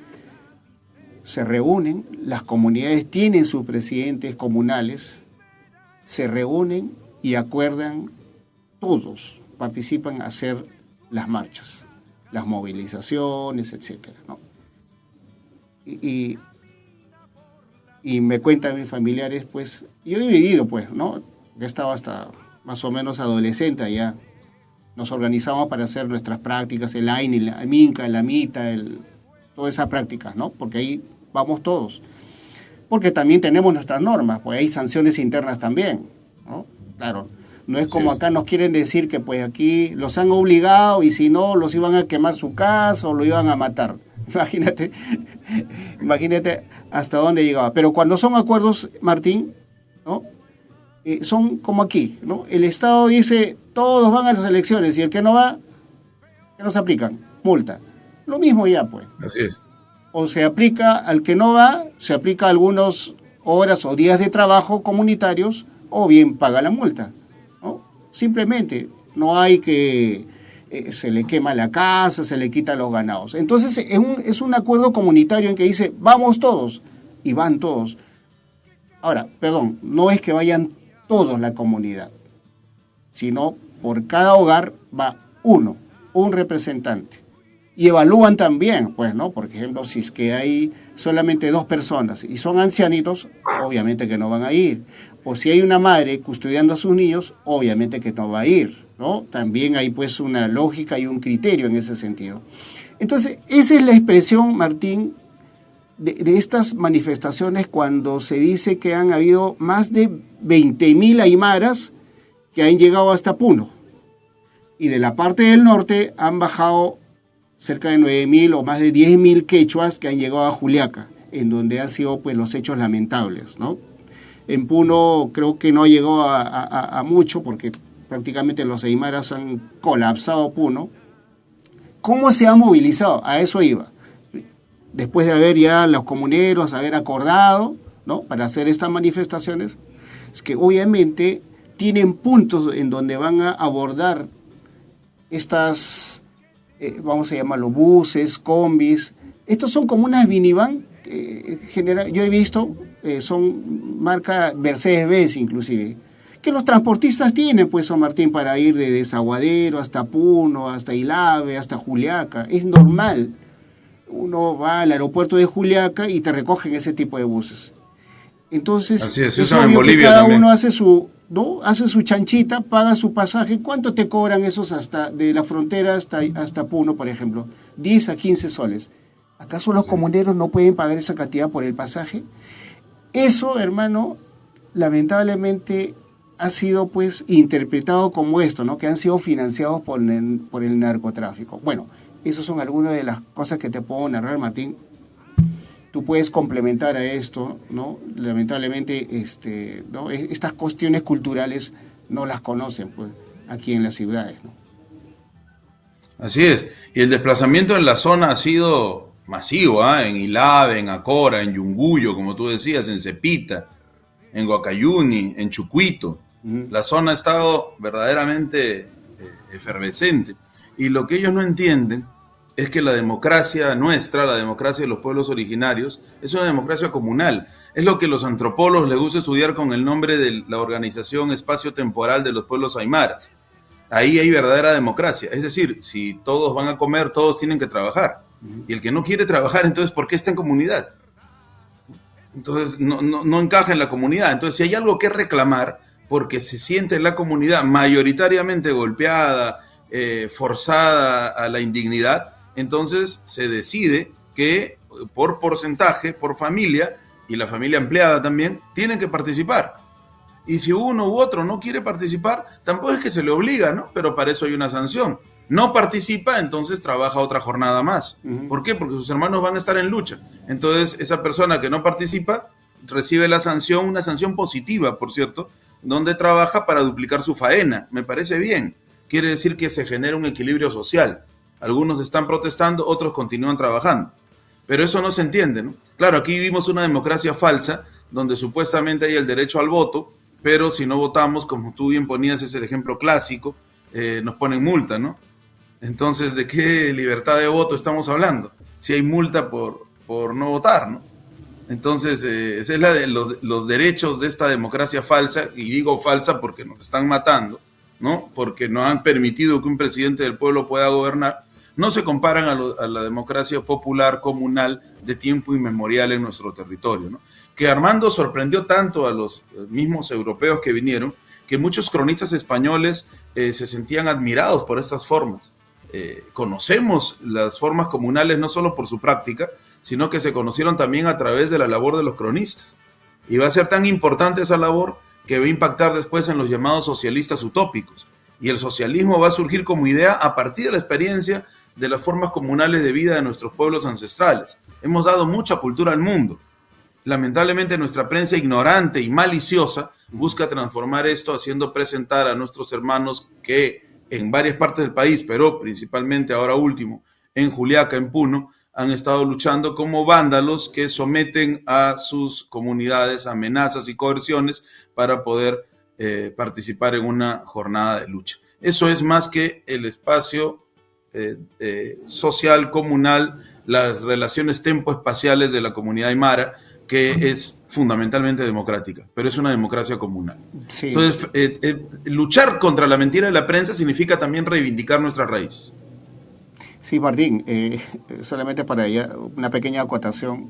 se reúnen, las comunidades tienen sus presidentes comunales, se reúnen y acuerdan, todos participan a hacer las marchas, las movilizaciones, etcétera, ¿no? Y me cuentan mis familiares, pues, yo he vivido, pues, ¿no? He estado hasta más o menos adolescente allá. Nos organizamos para hacer nuestras prácticas, el AINE, el MINCA, el AMITA, todas esas prácticas, ¿no? Porque ahí vamos todos. Porque también tenemos nuestras normas, pues hay sanciones internas también, ¿no? Claro, no es como acá nos quieren decir que pues aquí los han obligado y si no los iban a quemar su casa o lo iban a matar. Imagínate hasta dónde llegaba. Pero cuando son acuerdos, Martín, ¿no? Son como aquí, ¿no? El Estado dice, todos van a las elecciones y el que no va, que no se aplican, multa. Lo mismo ya, pues. Así es. O se aplica al que no va, se aplica algunas horas o días de trabajo comunitarios, o bien paga la multa, ¿no? Simplemente no hay que se le quema la casa, se le quita los ganados. Entonces es un acuerdo comunitario en que dice, vamos todos, y van todos. Ahora, perdón, no es que vayan todos la comunidad, sino por cada hogar va un representante. Y evalúan también, pues, ¿no? Por ejemplo, si es que hay solamente 2 personas y son ancianitos, obviamente que no van a ir. O si hay una madre custodiando a sus niños, obviamente que no va a ir, ¿no? También hay pues una lógica y un criterio en ese sentido. Entonces, esa es la expresión, Martín, de estas manifestaciones cuando se dice que han habido más de 20.000 aymaras que han llegado hasta Puno. Y de la parte del norte han bajado cerca de 9.000 o más de 10.000 quechuas que han llegado a Juliaca, en donde han sido pues los hechos lamentables, ¿no? En Puno creo que no llegó a mucho porque prácticamente los aymaras han colapsado Puno. ¿Cómo se ha movilizado? A eso iba. Después de haber ya los comuneros, haber acordado, ¿no?, para hacer estas manifestaciones, es que obviamente tienen puntos en donde van a abordar estas, vamos a llamarlo buses, combis. Estos son como unas minivan, general, yo he visto, son marca Mercedes-Benz inclusive, que los transportistas tienen, pues, San Martín, para ir de Desaguadero hasta Puno, hasta Ilave, hasta Juliaca. Es normal. Uno va al aeropuerto de Juliaca y te recogen ese tipo de buses. Entonces, Así es obvio en Bolivia que cada también. uno hace su chanchita, paga su pasaje. ¿Cuánto te cobran esos hasta de la frontera hasta Puno, por ejemplo? 10 a 15 soles. ¿Acaso los comuneros no pueden pagar esa cantidad por el pasaje? Eso, hermano, lamentablemente ha sido pues interpretado como esto, ¿no? Que han sido financiados por el narcotráfico. Bueno, esas son algunas de las cosas que te puedo narrar, Martín. Tú puedes complementar a esto, ¿no? Lamentablemente, ¿no? Estas cuestiones culturales no las conocen, pues, aquí en las ciudades, ¿no? Así es. Y el desplazamiento en la zona ha sido masivo, ¿ah? En Ilave, en Acora, en Yunguyo, como tú decías, en Cepita, en Guacayuni, en Chucuito. La zona ha estado verdaderamente efervescente. Y lo que ellos no entienden es que la democracia nuestra, la democracia de los pueblos originarios, es una democracia comunal. Es lo que los antropólogos les gusta estudiar con el nombre de la Organización Espacio-Temporal de los Pueblos Aymaras. Ahí hay verdadera democracia. Es decir, si todos van a comer, todos tienen que trabajar. Y el que no quiere trabajar, entonces, ¿por qué está en comunidad? Entonces, no encaja en la comunidad. Entonces, si hay algo que reclamar, porque se siente la comunidad mayoritariamente golpeada, forzada a la indignidad, entonces se decide que por porcentaje, por familia, y la familia empleada también, tienen que participar. Y si uno u otro no quiere participar, tampoco es que se le obliga, ¿no? Pero para eso hay una sanción. No participa, entonces trabaja otra jornada más. ¿Por qué? Porque sus hermanos van a estar en lucha. Entonces, esa persona que no participa recibe la sanción, una sanción positiva, por cierto, donde trabaja para duplicar su faena. Me parece bien. Quiere decir que se genera un equilibrio social. Algunos están protestando, otros continúan trabajando. Pero eso no se entiende, ¿no? Claro, aquí vivimos una democracia falsa, donde supuestamente hay el derecho al voto, pero si no votamos, como tú bien ponías, es el ejemplo clásico, nos ponen multa, ¿no? Entonces, ¿de qué libertad de voto estamos hablando? Si hay multa por no votar, ¿no? Entonces, esa es la de los derechos de esta democracia falsa, y digo falsa porque nos están matando, ¿no? Porque no han permitido que un presidente del pueblo pueda gobernar. No se comparan a la democracia popular comunal de tiempo inmemorial en nuestro territorio, ¿no? Que Armando sorprendió tanto a los mismos europeos que vinieron, que muchos cronistas españoles se sentían admirados por estas formas. Conocemos las formas comunales no solo por su práctica, sino que se conocieron también a través de la labor de los cronistas. Y va a ser tan importante esa labor que va a impactar después en los llamados socialistas utópicos. Y el socialismo va a surgir como idea a partir de la experiencia de las formas comunales de vida de nuestros pueblos ancestrales. Hemos dado mucha cultura al mundo. Lamentablemente nuestra prensa ignorante y maliciosa busca transformar esto haciendo presentar a nuestros hermanos que en varias partes del país, pero principalmente ahora último en Juliaca, en Puno, han estado luchando como vándalos que someten a sus comunidades a amenazas y coerciones para poder participar en una jornada de lucha. Eso es más que el espacio social, comunal, las relaciones tempoespaciales de la comunidad aymara, que es fundamentalmente democrática, pero es una democracia comunal. Sí. Entonces, luchar contra la mentira de la prensa significa también reivindicar nuestras raíces. Sí, Martín, solamente para una pequeña acotación,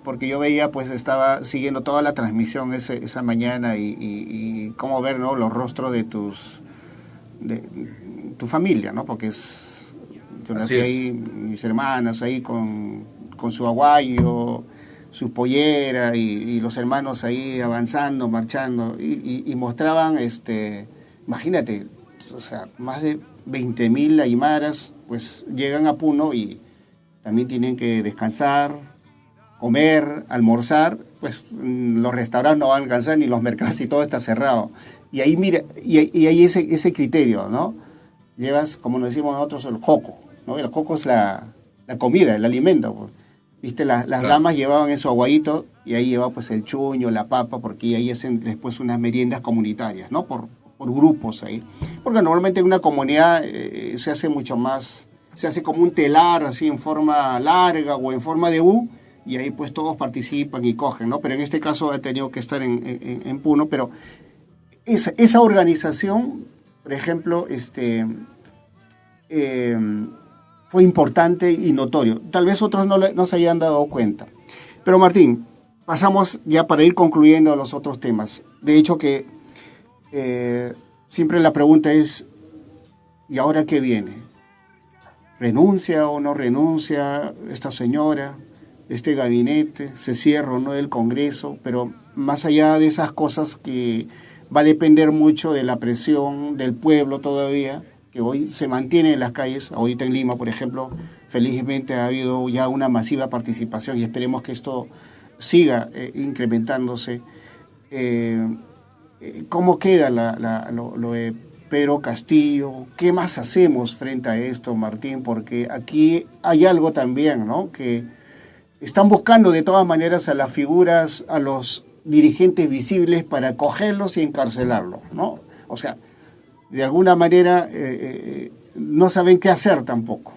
porque yo veía, pues estaba siguiendo toda la transmisión esa mañana y cómo ver, ¿no?, los rostros de tu familia, ¿no? Porque yo nací ahí, mis hermanas ahí con su aguayo, su pollera y los hermanos ahí avanzando, marchando y mostraban, imagínate, o sea, más de 20.000 aymaras pues llegan a Puno y también tienen que descansar, comer, almorzar, pues los restaurantes no van a alcanzar ni los mercados y todo está cerrado. Y ahí mira, y hay ese criterio, ¿no? Llevas, como nos decimos nosotros, el coco, ¿no? El coco es la comida, el alimento, pues. Viste, las damas llevaban en su aguadito y ahí llevaba pues el chuño, la papa, porque ahí hacen después unas meriendas comunitarias, ¿no? Por grupos ahí. Porque normalmente en una comunidad se hace mucho más, se hace como un telar así en forma larga o en forma de U, y ahí pues todos participan y cogen, ¿no? Pero en este caso ha tenido que estar en Puno, pero esa organización, por ejemplo, fue importante y notorio. Tal vez otros no se hayan dado cuenta. Pero Martín, pasamos ya para ir concluyendo los otros temas. De hecho que siempre la pregunta es, ¿y ahora qué viene? ¿Renuncia o no renuncia esta señora, este gabinete? ¿Se cierra o no el Congreso? Pero más allá de esas cosas que va a depender mucho de la presión del pueblo todavía, que hoy se mantiene en las calles. Ahorita en Lima, por ejemplo, felizmente ha habido ya una masiva participación y esperemos que esto siga incrementándose. ¿Cómo queda lo de Pedro Castillo? ¿Qué más hacemos frente a esto, Martín? Porque aquí hay algo también, ¿no? Que están buscando de todas maneras a las figuras, a los dirigentes visibles para cogerlos y encarcelarlos, ¿no? O sea, de alguna manera no saben qué hacer tampoco.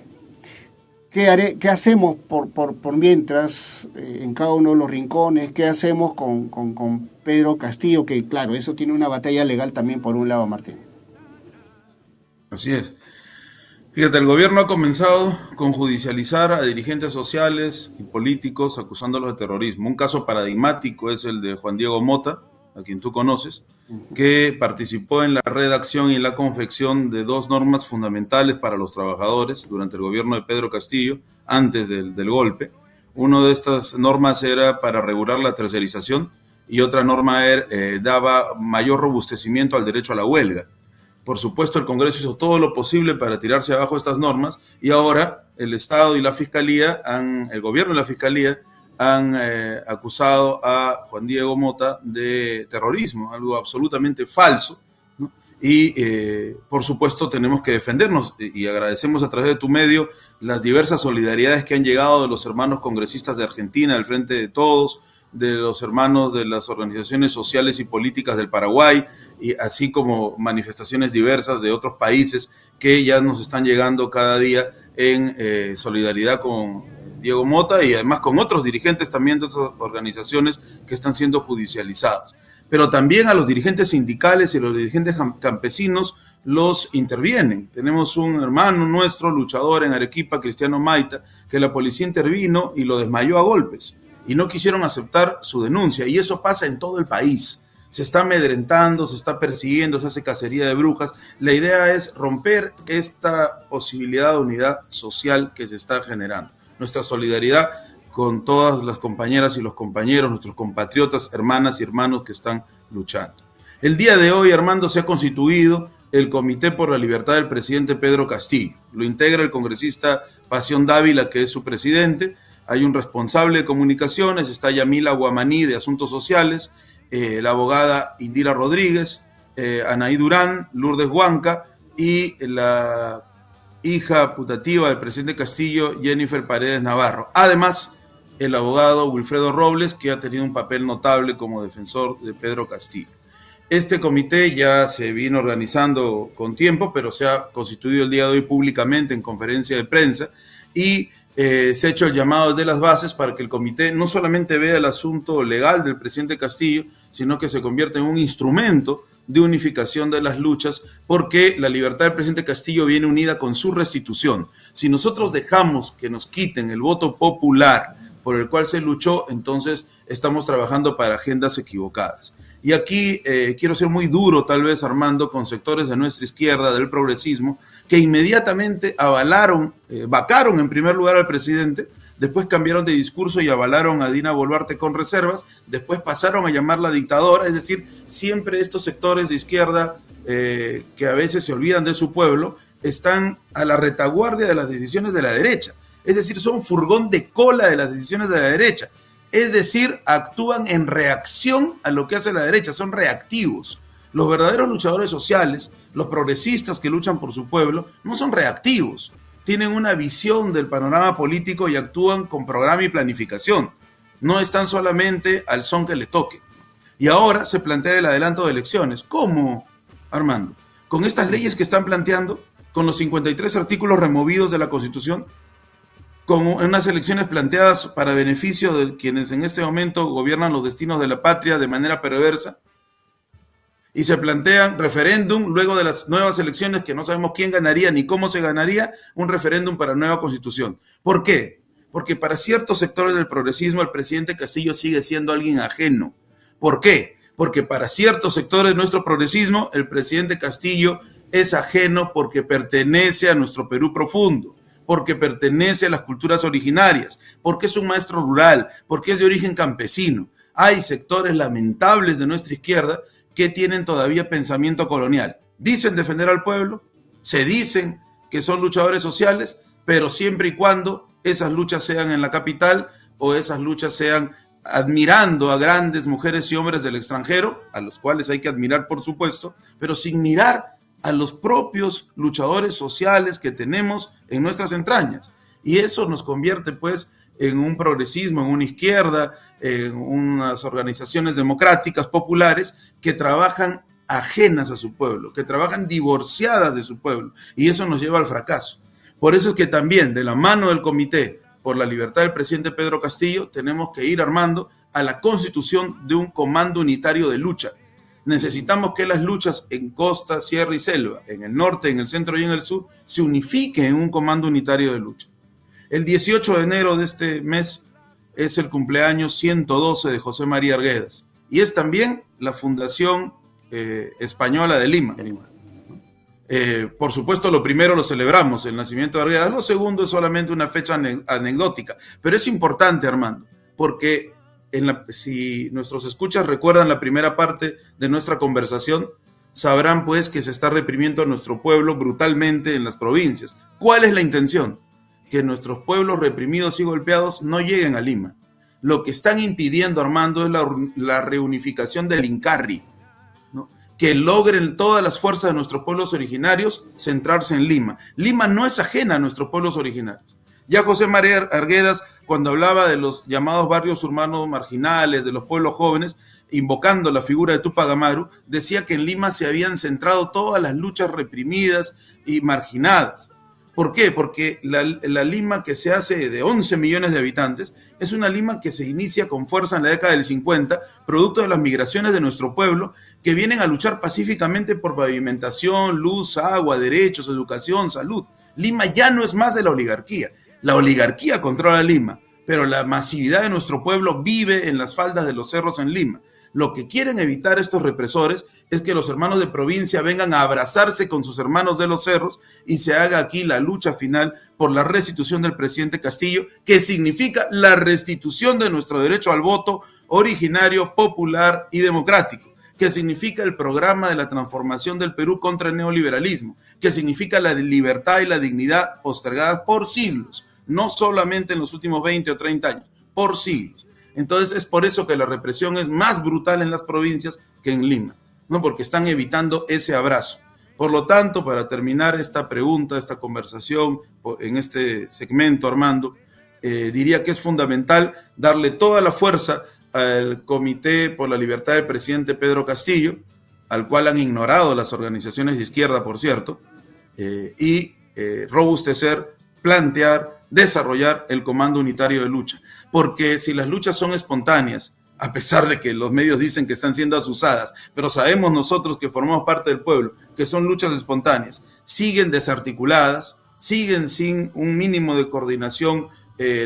¿Qué hacemos por mientras en cada uno de los rincones? ¿Qué hacemos con Pedro Castillo? Que claro, eso tiene una batalla legal también por un lado, Martín. Así es. Fíjate, el gobierno ha comenzado con judicializar a dirigentes sociales y políticos acusándolos de terrorismo. Un caso paradigmático es el de Juan Diego Mota, a quien tú conoces, que participó en la redacción y en la confección de 2 normas fundamentales para los trabajadores durante el gobierno de Pedro Castillo, antes del golpe. Una de estas normas era para regular la tercerización y otra norma daba mayor robustecimiento al derecho a la huelga. Por supuesto, el Congreso hizo todo lo posible para tirarse abajo estas normas y ahora el Estado y la Fiscalía, el gobierno y la Fiscalía, han acusado a Juan Diego Mota de terrorismo, algo absolutamente falso, ¿no? Y por supuesto tenemos que defendernos y agradecemos a través de tu medio las diversas solidaridades que han llegado de los hermanos congresistas de Argentina, del Frente de Todos, de los hermanos de las organizaciones sociales y políticas del Paraguay, y así como manifestaciones diversas de otros países que ya nos están llegando cada día en solidaridad con Diego Mota y además con otros dirigentes también de otras organizaciones que están siendo judicializados. Pero también a los dirigentes sindicales y a los dirigentes campesinos los intervienen. Tenemos un hermano nuestro, luchador en Arequipa, Cristiano Maita, que la policía intervino y lo desmayó a golpes y no quisieron aceptar su denuncia, y eso pasa en todo el país. Se está amedrentando, se está persiguiendo, se hace cacería de brujas. La idea es romper esta posibilidad de unidad social que se está generando. Nuestra solidaridad con todas las compañeras y los compañeros, nuestros compatriotas, hermanas y hermanos que están luchando. El día de hoy, Armando, se ha constituido el Comité por la Libertad del presidente Pedro Castillo. Lo integra el congresista Pasión Dávila, que es su presidente. Hay un responsable de comunicaciones, está Yamila Guamaní de Asuntos Sociales, la abogada Indira Rodríguez, Anaí Durán, Lourdes Huanca y la hija putativa del presidente Castillo, Jennifer Paredes Navarro. Además, el abogado Wilfredo Robles, que ha tenido un papel notable como defensor de Pedro Castillo. Este comité ya se vino organizando con tiempo, pero se ha constituido el día de hoy públicamente en conferencia de prensa y se ha hecho el llamado desde las bases para que el comité no solamente vea el asunto legal del presidente Castillo, sino que se convierta en un instrumento de unificación de las luchas, porque la libertad del presidente Castillo viene unida con su restitución. Si nosotros dejamos que nos quiten el voto popular por el cual se luchó, entonces estamos trabajando para agendas equivocadas. Y aquí quiero ser muy duro, tal vez, Armando, con sectores de nuestra izquierda, del progresismo, que inmediatamente vacaron en primer lugar al presidente, después cambiaron de discurso y avalaron a Dina Boluarte con reservas, después pasaron a llamarla dictadora. Es decir, siempre estos sectores de izquierda que a veces se olvidan de su pueblo, están a la retaguardia de las decisiones de la derecha. Es decir, son furgón de cola de las decisiones de la derecha. Es decir, actúan en reacción a lo que hace la derecha, son reactivos. Los verdaderos luchadores sociales, los progresistas que luchan por su pueblo, no son reactivos. Tienen una visión del panorama político y actúan con programa y planificación. No están solamente al son que le toque. Y ahora se plantea el adelanto de elecciones. ¿Cómo, Armando? Con estas leyes que están planteando, con los 53 artículos removidos de la Constitución, con unas elecciones planteadas para beneficio de quienes en este momento gobiernan los destinos de la patria de manera perversa, y se plantean referéndum luego de las nuevas elecciones que no sabemos quién ganaría ni cómo se ganaría, un referéndum para nueva constitución. ¿Por qué? Porque para ciertos sectores del progresismo el presidente Castillo sigue siendo alguien ajeno. ¿Por qué? Porque para ciertos sectores de nuestro progresismo el presidente Castillo es ajeno porque pertenece a nuestro Perú profundo, porque pertenece a las culturas originarias, porque es un maestro rural, porque es de origen campesino. Hay sectores lamentables de nuestra izquierda que tienen todavía pensamiento colonial. Dicen defender al pueblo, se dicen que son luchadores sociales, pero siempre y cuando esas luchas sean en la capital o esas luchas sean admirando a grandes mujeres y hombres del extranjero, a los cuales hay que admirar por supuesto, pero sin mirar a los propios luchadores sociales que tenemos en nuestras entrañas. Y eso nos convierte pues en un progresismo, en una izquierda, en unas organizaciones democráticas populares que trabajan ajenas a su pueblo, que trabajan divorciadas de su pueblo, y eso nos lleva al fracaso. Por eso es que también de la mano del Comité por la Libertad del presidente Pedro Castillo tenemos que ir armando a la constitución de un comando unitario de lucha. Necesitamos que las luchas en costa, sierra y selva, en el norte, en el centro y en el sur, se unifiquen en un comando unitario de lucha. El 18 de enero de este mes es el cumpleaños 112 de José María Arguedas y es también la Fundación Española de Lima. Por supuesto, lo primero lo celebramos, el nacimiento de Arguedas, lo segundo es solamente una fecha anecdótica, pero es importante, Armando, porque si nuestros escuchas recuerdan la primera parte de nuestra conversación, sabrán pues que se está reprimiendo a nuestro pueblo brutalmente en las provincias. ¿Cuál es la intención? Que nuestros pueblos reprimidos y golpeados no lleguen a Lima. Lo que están impidiendo, Armando, es la reunificación del Incarri, ¿no? Que logren todas las fuerzas de nuestros pueblos originarios centrarse en Lima. Lima no es ajena a nuestros pueblos originarios. Ya José María Arguedas, cuando hablaba de los llamados barrios urbanos marginales, de los pueblos jóvenes, invocando la figura de Túpac Amaru, decía que en Lima se habían centrado todas las luchas reprimidas y marginadas. ¿Por qué? Porque la Lima que se hace de 11 millones de habitantes es una Lima que se inicia con fuerza en la década del 50, producto de las migraciones de nuestro pueblo, que vienen a luchar pacíficamente por pavimentación, luz, agua, derechos, educación, salud. Lima ya no es más de la oligarquía. La oligarquía controla Lima, pero la masividad de nuestro pueblo vive en las faldas de los cerros en Lima. Lo que quieren evitar estos represores es que los hermanos de provincia vengan a abrazarse con sus hermanos de los cerros y se haga aquí la lucha final por la restitución del presidente Castillo, que significa la restitución de nuestro derecho al voto originario, popular y democrático, que significa el programa de la transformación del Perú contra el neoliberalismo, que significa la libertad y la dignidad postergadas por siglos, no solamente en los últimos 20 o 30 años, por siglos. Entonces es por eso que la represión es más brutal en las provincias que en Lima, ¿no? Porque están evitando ese abrazo. Por lo tanto, para terminar esta pregunta, esta conversación en este segmento, Armando, diría que es fundamental darle toda la fuerza al Comité por la Libertad del presidente Pedro Castillo, al cual han ignorado las organizaciones de izquierda, por cierto, y robustecer, plantear, desarrollar el comando unitario de lucha. Porque si las luchas son espontáneas, a pesar de que los medios dicen que están siendo asusadas, pero sabemos nosotros que formamos parte del pueblo, que son luchas espontáneas, siguen desarticuladas, siguen sin un mínimo de coordinación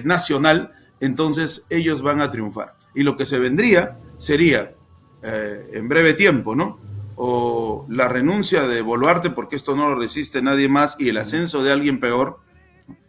nacional, entonces ellos van a triunfar. Y lo que se vendría sería, en breve tiempo, ¿no? O la renuncia de Boluarte, porque esto no lo resiste nadie más, y el ascenso de alguien peor,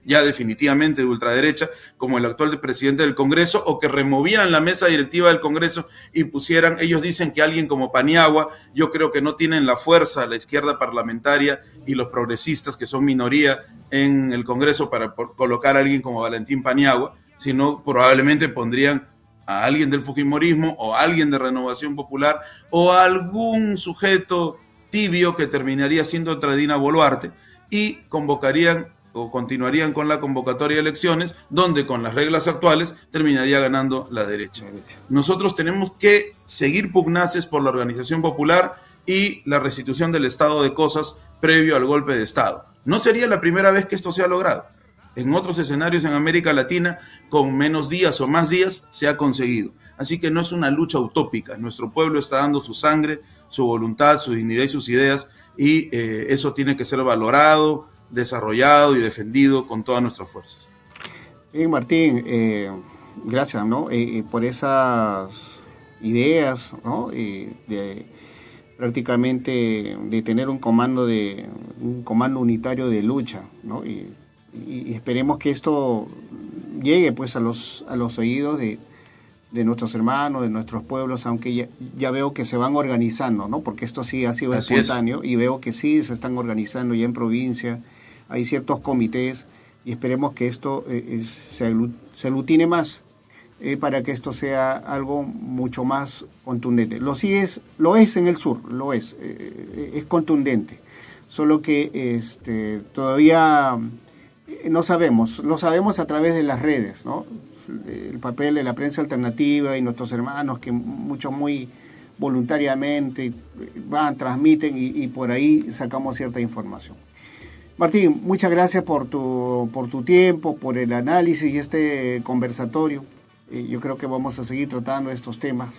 ya definitivamente de ultraderecha, como el actual presidente del Congreso, o que removieran la mesa directiva del Congreso y pusieran, ellos dicen que alguien como Paniagua, yo creo que no tienen la fuerza la izquierda parlamentaria y los progresistas que son minoría en el Congreso para colocar a alguien como Valentín Paniagua, sino probablemente pondrían a alguien del fujimorismo o a alguien de Renovación Popular o a algún sujeto tibio que terminaría siendo otra Dina Boluarte y convocarían o continuarían con la convocatoria de elecciones, donde con las reglas actuales terminaría ganando la derecha. Nosotros tenemos que seguir pugnaces por la organización popular y la restitución del estado de cosas previo al golpe de Estado. No sería la primera vez que esto se ha logrado. En otros escenarios en América Latina, con menos días o más días, se ha conseguido. Así que no es una lucha utópica. Nuestro pueblo está dando su sangre, su voluntad, su dignidad y sus ideas, y eso tiene que ser valorado, desarrollado y defendido con todas nuestras fuerzas. Martín, gracias, ¿no? Por esas ideas, ¿no? Prácticamente de tener un comando unitario de lucha, ¿no? Y esperemos que esto llegue pues a los oídos de nuestros hermanos, de nuestros pueblos, aunque ya veo que se van organizando, ¿no? Porque esto sí ha sido espontáneo, y veo que sí se están organizando ya en provincia, hay ciertos comités, y esperemos que esto se aglutine más para que esto sea algo mucho más contundente. Lo es en el sur, es contundente, solo que todavía no sabemos, lo sabemos a través de las redes, ¿no? El papel de la prensa alternativa y nuestros hermanos que muchos muy voluntariamente transmiten y por ahí sacamos cierta información. Martín, muchas gracias por tu tiempo, por el análisis y este conversatorio. Yo creo que vamos a seguir tratando estos temas.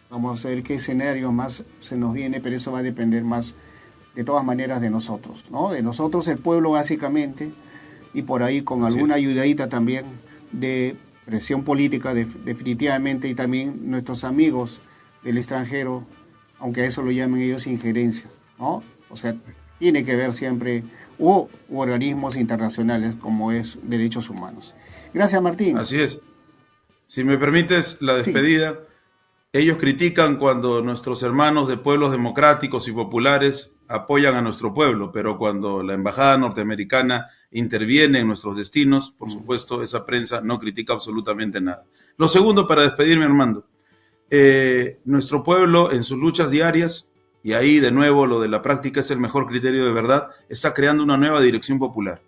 Vamos a ver qué escenario más se nos viene, pero eso va a depender más de todas maneras de nosotros, ¿no? De nosotros, el pueblo básicamente, y por ahí con alguna ayudadita también de presión política definitivamente, y también nuestros amigos del extranjero, aunque a eso lo llamen ellos injerencia, ¿no? O sea, tiene que ver siempre u organismos internacionales como es derechos humanos. Gracias, Martín. Así es. Si me permites la despedida, sí. Ellos critican cuando nuestros hermanos de pueblos democráticos y populares apoyan a nuestro pueblo, pero cuando la embajada norteamericana interviene en nuestros destinos, por supuesto, esa prensa no critica absolutamente nada. Lo segundo, para despedirme, Armando, nuestro pueblo en sus luchas diarias, y ahí de nuevo lo de la práctica es el mejor criterio de verdad, está creando una nueva dirección popular.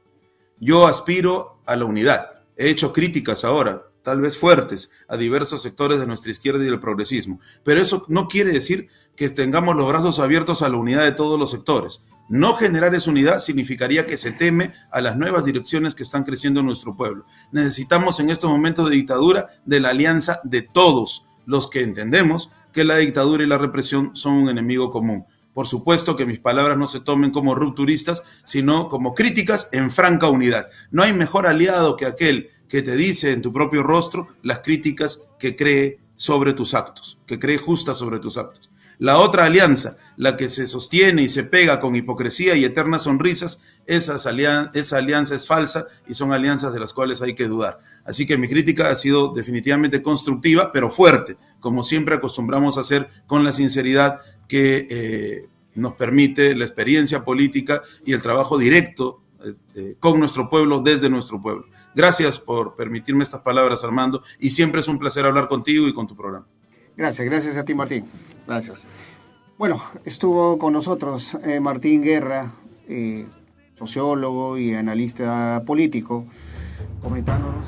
Yo aspiro a la unidad. He hecho críticas ahora, tal vez fuertes, a diversos sectores de nuestra izquierda y del progresismo. Pero eso no quiere decir que tengamos los brazos abiertos a la unidad de todos los sectores. No generar esa unidad significaría que se teme a las nuevas direcciones que están creciendo en nuestro pueblo. Necesitamos en estos momentos de dictadura de la alianza de todos los que entendemos que la dictadura y la represión son un enemigo común. Por supuesto que mis palabras no se tomen como rupturistas, sino como críticas en franca unidad. No hay mejor aliado que aquel que te dice en tu propio rostro las críticas que cree sobre tus actos, que cree justas sobre tus actos. La otra alianza, la que se sostiene y se pega con hipocresía y eternas sonrisas, esa alianza es falsa y son alianzas de las cuales hay que dudar. Así que mi crítica ha sido definitivamente constructiva, pero fuerte, como siempre acostumbramos a hacer, con la sinceridad que nos permite la experiencia política y el trabajo directo con nuestro pueblo, desde nuestro pueblo. Gracias por permitirme estas palabras, Armando, y siempre es un placer hablar contigo y con tu programa. Gracias a ti, Martín. Gracias. Bueno, estuvo con nosotros Martín Guerra, sociólogo y analista político, comentándonos